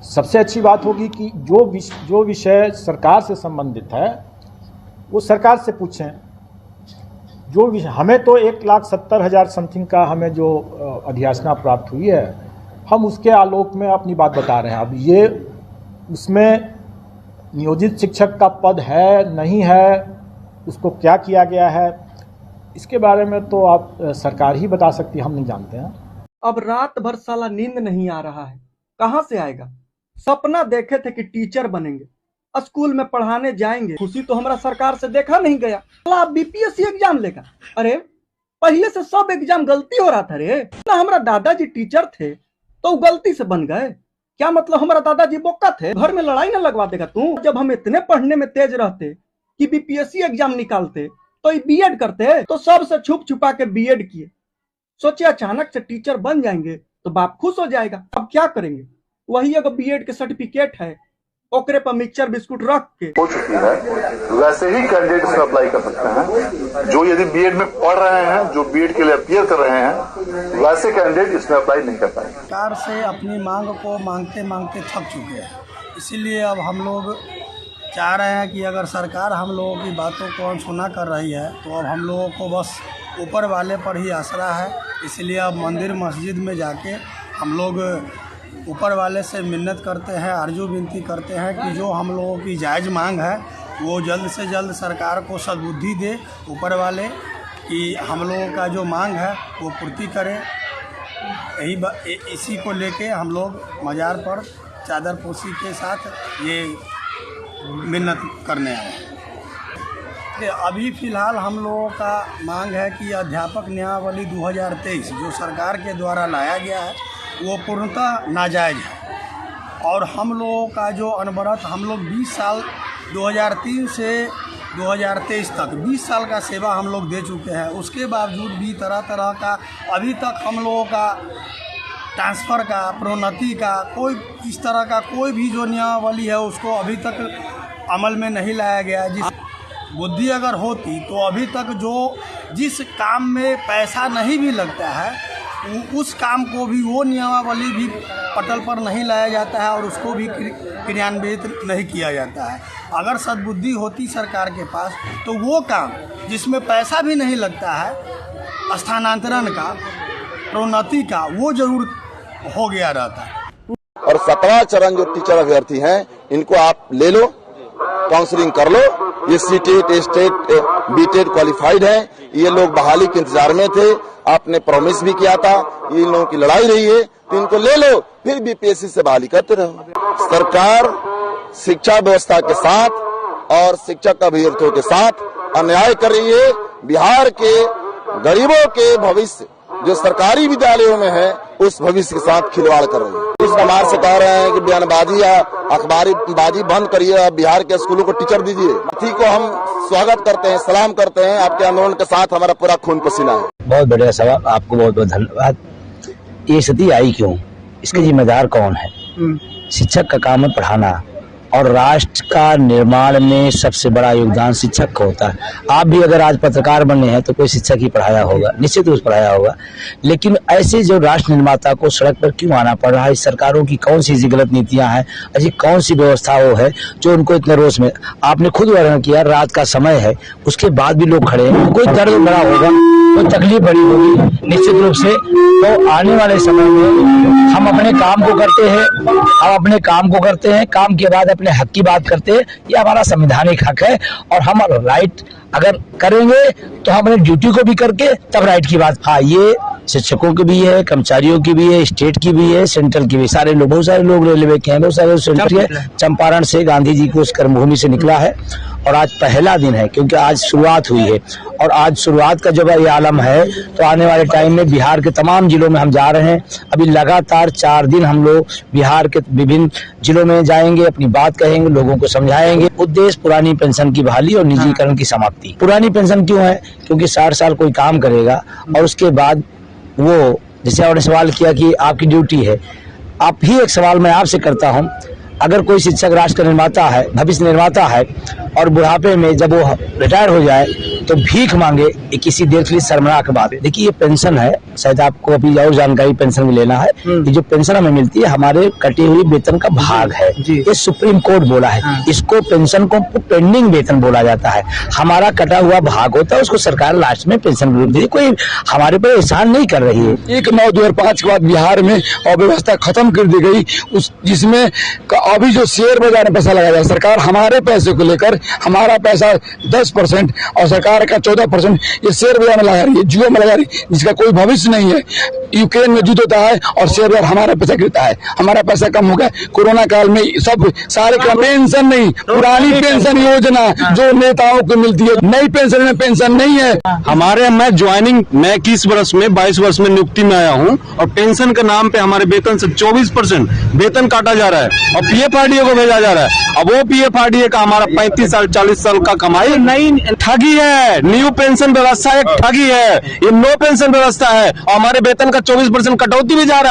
सबसे अच्छी बात होगी कि जो विषय सरकार से संबंधित है वो सरकार से पूछें। जो विषय हमें तो 1,70,000 समथिंग का हमें जो अधियाचना प्राप्त हुई है, हम उसके आलोक में अपनी बात बता रहे हैं। अब ये उसमें नियोजित शिक्षक का पद है नहीं है, उसको क्या किया गया है, इसके बारे में तो आप सरकार ही बता सकती है, हम नहीं जानते हैं। अब रात भर साला नींद नहीं आ रहा है, कहाँ से आएगा? सपना देखे थे कि टीचर बनेंगे, स्कूल में पढ़ाने जाएंगे, खुशी तो हमारा सरकार से देखा नहीं गया। साला बीपीएससी एग्जाम लेगा। अरे पहले से सब एग्जाम गलती हो रहा था रे ना। हमारा दादाजी टीचर थे तो गलती से बन गए, क्या मतलब हमारा दादाजी बोका थे? घर में लड़ाई ना लगवा देगा तू? जब हम इतने पढ़ने में तेज रहते कि बीपीएससी एग्जाम निकालते तो बीएड करते, तो सबसे छुप छुपा के बीएड किए। सोचे अचानक से टीचर बन जाएंगे तो बाप खुश हो जाएगा। अब क्या करेंगे? वही अगर बीएड के सर्टिफिकेट है ओकरे पर मिक्सचर बिस्कुट रख के हो चुकी है, वैसे ही कैंडिडेट इसमें अप्लाई कर सकते हैं। जो यदि बीएड में पढ़ रहे हैं, जो बीएड के लिए अपियर कर रहे हैं, वैसे कैंडिडेट इसमें अप्लाई नहीं कर पाएंगे। सरकार से अपनी मांग को मांगते मांगते थक चुके हैं, इसीलिए अब हम लोग चाह रहे हैं कि अगर सरकार हम लोगों की बातों को अनसुना कर रही है तो अब हम लोगों को बस ऊपर वाले पर ही आसरा है। इसलिए अब मंदिर मस्जिद में जाके हम लोग ऊपर वाले से मिन्नत करते हैं, अर्जू विनती करते हैं कि जो हम लोगों की जायज़ मांग है वो जल्द से जल्द सरकार को सद्बुद्धि दे ऊपर वाले, कि हम लोगों का जो मांग है वो पूर्ति करें। इसी को लेके हम लोग मज़ार पर चादर पोशी के साथ ये मिन्नत करने आए। अभी फ़िलहाल हम लोगों का मांग है कि अध्यापक नियमावली 2023 जो सरकार के द्वारा लाया गया है वो पूर्णतः नाजायज़ है। और हम लोगों का जो अनवरत हम लोग 20 साल 2003 से 2023 तक 20 साल का सेवा हम लोग दे चुके हैं, उसके बावजूद भी तरह तरह का अभी तक हम लोगों का ट्रांसफ़र का, प्रोन्नति का, कोई इस तरह का कोई भी जो नियमावली है उसको अभी तक अमल में नहीं लाया गया। जिस बुद्धि अगर होती तो अभी तक जिस काम में पैसा नहीं भी लगता है उस काम को भी वो नियमावली भी पटल पर नहीं लाया जाता है और उसको भी क्रियान्वित नहीं किया जाता है। अगर सद्बुद्धि होती सरकार के पास तो वो काम जिसमें पैसा भी नहीं लगता है, स्थानांतरण का, प्रोन्नति का, वो जरूर हो गया रहता है। और 7वां चरण जो टीचर अभ्यर्थी हैं इनको आप ले लो, काउंसलिंग कर लो। ये सीटेट, स्टेट, बीटेट क्वालिफाइड हैं, ये लोग बहाली के इंतजार में थे, आपने प्रॉमिस भी किया था, ये इन लोगों की लड़ाई रही है, तो इनको ले लो, फिर बीपीएससी से बहाली करते रहो। सरकार शिक्षा व्यवस्था के साथ और शिक्षक अभ्यर्थियों के साथ अन्याय कर रही है। बिहार के गरीबों के भविष्य जो सरकारी विद्यालयों में है उस भविष्य के साथ खिलवाड़ कर रही है। इस प्रकार से कह रहे हैं कि बयानबाजी या अखबारी बाजी बंद करिए, बिहार के स्कूलों को टीचर दीजिए। इसी को हम स्वागत करते हैं, सलाम करते हैं। आपके आंदोलन के साथ हमारा पूरा खून पसीना है। बहुत बढ़िया सवाल, आपको बहुत बहुत धन्यवाद। ये स्थिति आई क्यों, इसके जिम्मेदार कौन है? शिक्षक का काम है पढ़ाना और राष्ट्र का निर्माण में सबसे बड़ा योगदान शिक्षक का होता है। आप भी अगर आज पत्रकार बने हैं तो कोई शिक्षक ही पढ़ाया होगा, निश्चित रूप से पढ़ाया होगा। लेकिन ऐसे जो राष्ट्र निर्माता को सड़क पर क्यों आना पड़ रहा है? इस सरकारों की कौन सी गलत नीतियां हैं, ऐसी कौन सी व्यवस्था वो है जो उनको इतने रोष में? आपने खुद वर्णन किया, रात का समय है, उसके बाद भी लोग खड़े हैं। कोई दर्द बड़ा होगा, कोई तकलीफ बड़ी होगी निश्चित रूप से। तो आने वाले समय में हम अपने काम को करते हैं, काम के बाद अपने हक की बात करते हैं। ये हमारा संवैधानिक हक है और हम राइट अगर करेंगे तो हम अपने ड्यूटी को भी करके तब राइट की बात। हाँ, ये शिक्षकों की भी है, कर्मचारियों की भी है, स्टेट की भी है, सेंट्रल की भी। सारे लोग, बहुत सारे लोग रेलवे के हैं, बहुत सारे सेंट्रल के। चंपारण से गांधी जी को उस कर्मभूमि से निकला है और आज पहला दिन है, क्योंकि आज शुरुआत हुई है और आज शुरुआत का जब ये आलम है तो आने वाले टाइम में बिहार के तमाम जिलों में हम जा रहे हैं। अभी लगातार 4 दिन हम लोग बिहार के विभिन्न जिलों में जाएंगे, अपनी बात कहेंगे, लोगों को समझाएंगे। उद्देश्य पुरानी पेंशन की बहाली और निजीकरण की समाप्ति। पुरानी पेंशन क्यों है? क्योंकि 60 साल कोई काम करेगा और उसके बाद वो, जैसे आपने सवाल किया कि आपकी ड्यूटी है, आप ही एक सवाल मैं आपसे करता हूं, अगर कोई शिक्षक राष्ट्र का निर्माता है, भविष्य निर्माता है, और बुढ़ापे में जब वो रिटायर हो जाए तो भीख मांगे, ये किसी देर के लिए शर्मनाक बात है। देखिए ये पेंशन है, शायद आपको अभी और जानकारी पेंशन में लेना है। ये जो पेंशन हमें मिलती है हमारे कटी हुई वेतन का भाग है, ये सुप्रीम कोर्ट बोला है। इसको पेंशन को पेंडिंग वेतन बोला जाता है। हमारा कटा हुआ भाग होता है, उसको सरकार लास्ट में पेंशन रूप देती है। कोई हमारे पर एहसान नहीं कर रही है। 1/9/2005 के बाद बिहार में अव्यवस्था खत्म कर दी गई, जिसमें अभी जो शेयर बाजार में पैसा लगाया, सरकार हमारे पैसे को लेकर हमारा पैसा 10% और सरकार का 14% ये शेयर बाजार में लगा रही है, जुए में लगा रही है, जिसका कोई भविष्य नहीं है। यूक्रेन में युद्ध होता है और शेयर बाजार हमारा पैसा गिरता है, हमारा पैसा कम हो गया। कोरोना काल में सब सारे का पेंशन नहीं, पुरानी पेंशन योजना जो नेताओं को मिलती है, नई पेंशन में पेंशन नहीं है। हमारे मैं 21 वर्ष में 22 वर्ष में नियुक्ति में आया हूँ और पेंशन के नाम पे हमारे वेतन से 24% वेतन काटा जा रहा है और पीएफआरडीए को भेजा जा रहा है। अब वो पीएफआरडीए का हमारा 35 साल 40 साल का कमाई नई ठगी है। न्यू पेंशन व्यवस्था एक ठगी है, ये नो पेंशन व्यवस्था है और हमारे वेतन का 24% कटौती भी जा रहा है।